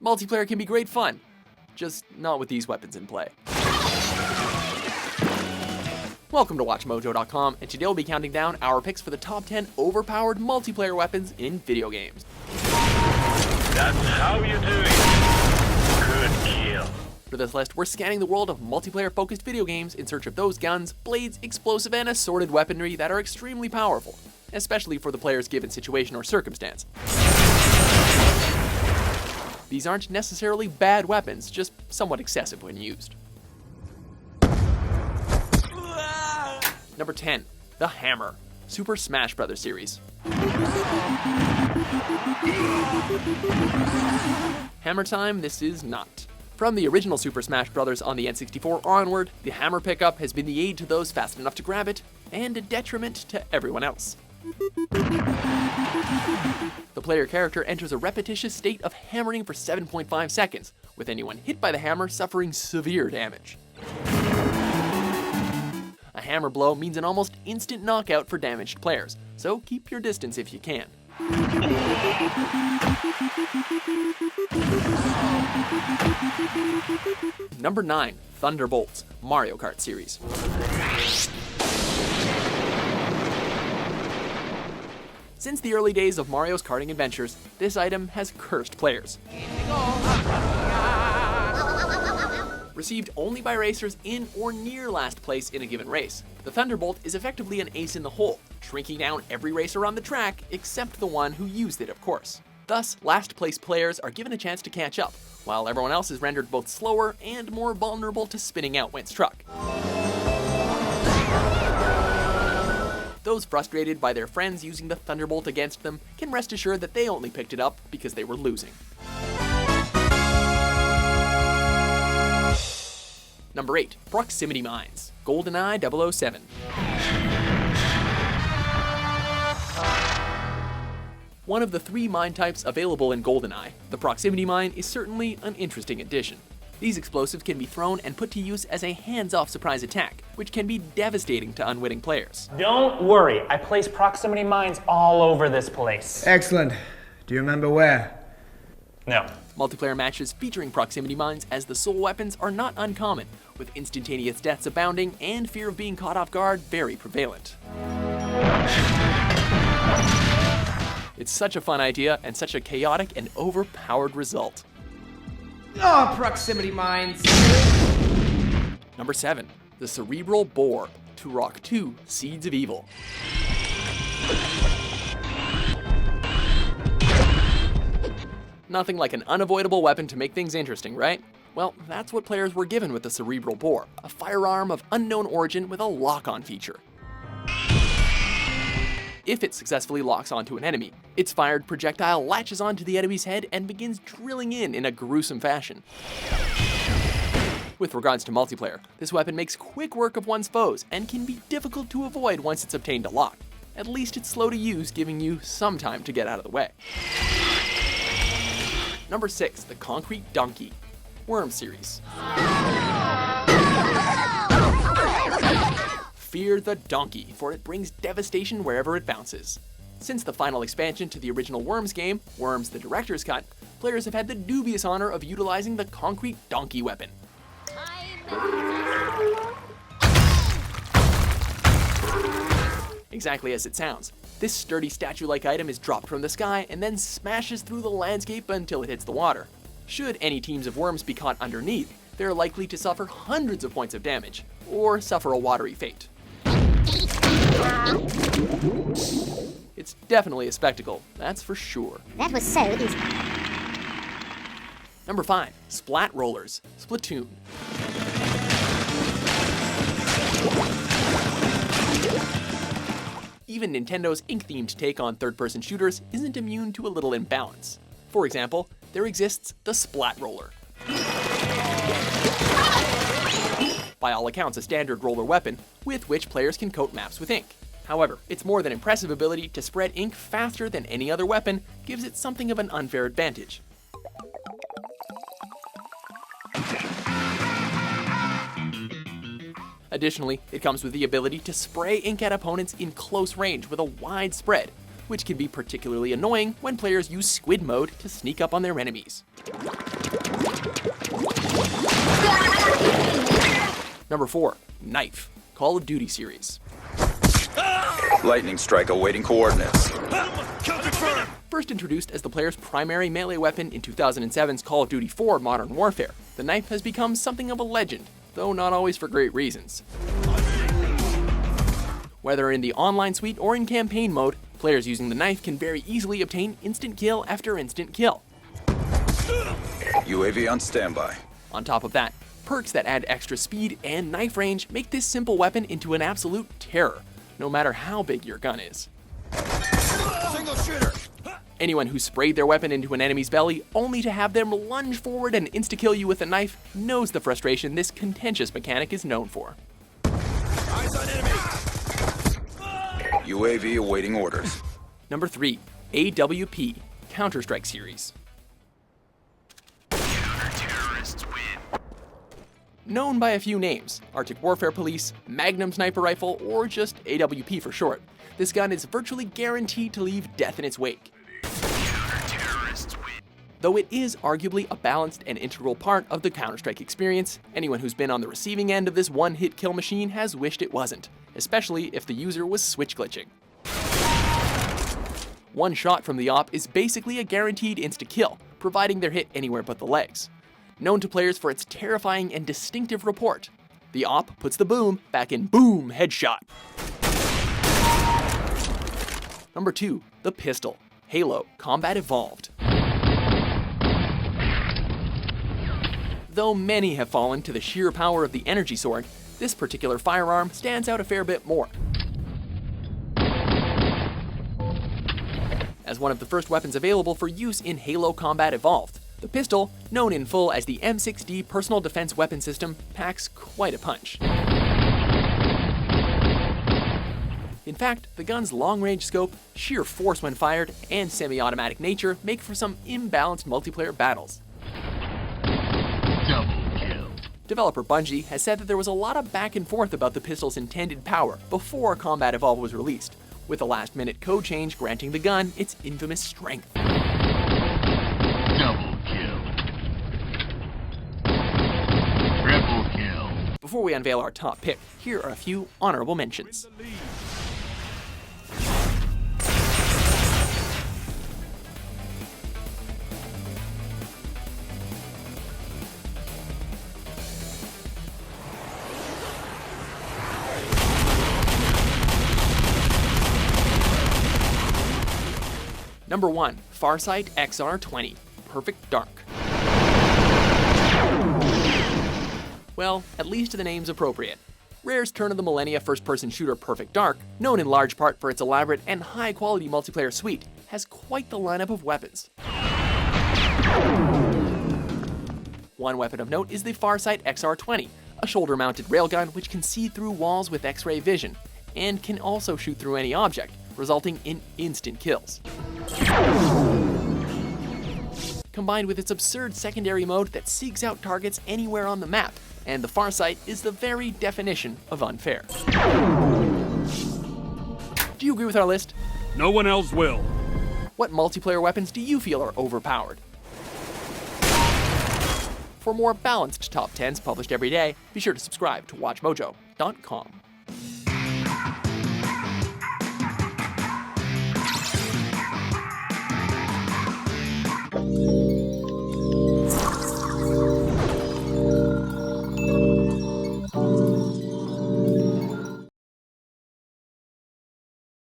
Multiplayer can be great fun, just not with these weapons in play. Welcome to WatchMojo.com, and today we'll be counting down our picks for the top 10 overpowered multiplayer weapons in video games. That's how you do it. Good kill. For this list, we're scanning the world of multiplayer-focused video games in search of those guns, blades, explosive, and assorted weaponry that are extremely powerful, especially for the player's given situation or circumstance. These aren't necessarily bad weapons, just somewhat excessive when used. Number 10. The Hammer, Super Smash Bros. Series. Hammer time this is not. From the original Super Smash Bros. On the N64 onward, the hammer pickup has been the aid to those fast enough to grab it, and a detriment to everyone else. The player character enters a repetitious state of hammering for 7.5 seconds, with anyone hit by the hammer suffering severe damage. A hammer blow means an almost instant knockout for damaged players, so keep your distance if you can. Number 9. Thunderbolts, Mario Kart series. Since the early days of Mario's karting adventures, this item has cursed players. Received only by racers in or near last place in a given race, the Thunderbolt is effectively an ace in the hole, shrinking down every racer on the track except the one who used it, of course. Thus, last place players are given a chance to catch up, while everyone else is rendered both slower and more vulnerable to spinning out when struck. Those frustrated by their friends using the Thunderbolt against them can rest assured that they only picked it up because they were losing. Number 8. Proximity Mines, GoldenEye 007. One of the 3 mine types available in GoldenEye, the Proximity Mine is certainly an interesting addition. These explosives can be thrown and put to use as a hands-off surprise attack, which can be devastating to unwitting players. Don't worry, I place proximity mines all over this place. Excellent. Do you remember where? No. Multiplayer matches featuring proximity mines as the sole weapons are not uncommon, with instantaneous deaths abounding and fear of being caught off guard very prevalent. It's such a fun idea and such a chaotic and overpowered result. Oh, proximity mines! Number 7. The Cerebral Bore, Turok 2, Seeds of Evil. Nothing like an unavoidable weapon to make things interesting, right? Well, that's what players were given with the Cerebral Bore, a firearm of unknown origin with a lock-on feature. If it successfully locks onto an enemy, its fired projectile latches onto the enemy's head and begins drilling in a gruesome fashion. With regards to multiplayer, this weapon makes quick work of one's foes and can be difficult to avoid once it's obtained a lock. At least it's slow to use, giving you some time to get out of the way. Number 6. The Concrete Donkey, Worm series. Fear the donkey, for it brings devastation wherever it bounces. Since the final expansion to the original Worms game, Worms the Director's Cut, players have had the dubious honor of utilizing the Concrete Donkey weapon. Exactly as it sounds. This sturdy statue-like item is dropped from the sky and then smashes through the landscape until it hits the water. Should any teams of worms be caught underneath, they're likely to suffer hundreds of points of damage, or suffer a watery fate. It's definitely a spectacle, that's for sure. That was so easy. Number 5. Splat Rollers, Splatoon. Even Nintendo's ink-themed take on third-person shooters isn't immune to a little imbalance. For example, there exists the Splat Roller. By all accounts, a standard roller weapon with which players can coat maps with ink. However, its more than impressive ability to spread ink faster than any other weapon gives it something of an unfair advantage. Additionally, it comes with the ability to spray ink at opponents in close range with a wide spread, which can be particularly annoying when players use squid mode to sneak up on their enemies. Number 4. Knife. Call of Duty series. Lightning strike awaiting coordinates. First introduced as the player's primary melee weapon in 2007's Call of Duty 4 Modern Warfare, the knife has become something of a legend, though not always for great reasons. Whether in the online suite or in campaign mode, players using the knife can very easily obtain instant kill after instant kill. UAV on standby. On top of that, perks that add extra speed and knife range make this simple weapon into an absolute terror, no matter how big your gun is. Single shooter. Anyone who sprayed their weapon into an enemy's belly only to have them lunge forward and insta-kill you with a knife knows the frustration this contentious mechanic is known for. Eyes on enemy. UAV awaiting orders. Number 3. AWP. Counter-Strike series. Known by a few names, Arctic Warfare Police, Magnum Sniper Rifle, or just AWP for short, this gun is virtually guaranteed to leave death in its wake. Though it is arguably a balanced and integral part of the Counter-Strike experience, anyone who's been on the receiving end of this one-hit kill machine has wished it wasn't, especially if the user was switch glitching. One shot from the op is basically a guaranteed insta-kill, providing they're hit anywhere but the legs. Known to players for its terrifying and distinctive report, the op puts the boom back in boom headshot. Number 2. The pistol. Halo Combat Evolved. Though many have fallen to the sheer power of the energy sword, this particular firearm stands out a fair bit more. As one of the first weapons available for use in Halo Combat Evolved, the pistol, known in full as the M6D Personal Defense Weapon System, packs quite a punch. In fact, the gun's long-range scope, sheer force when fired, and semi-automatic nature make for some imbalanced multiplayer battles. Double kill. Developer Bungie has said that there was a lot of back and forth about the pistol's intended power before Combat Evolved was released, with a last-minute code change granting the gun its infamous strength. Double kill. Triple kill. Before we unveil our top pick, here are a few honorable mentions. Number 1. FarSight XR-20. Perfect Dark. Well, at least the name's appropriate. Rare's turn-of-the-millennia first-person shooter Perfect Dark, known in large part for its elaborate and high-quality multiplayer suite, has quite the lineup of weapons. One weapon of note is the FarSight XR-20, a shoulder-mounted railgun which can see through walls with X-ray vision, and can also shoot through any object, resulting in instant kills. Combined with its absurd secondary mode that seeks out targets anywhere on the map, and the FarSight is the very definition of unfair. Do you agree with our list? No one else will. What multiplayer weapons do you feel are overpowered? For more balanced top 10s published every day, be sure to subscribe to WatchMojo.com.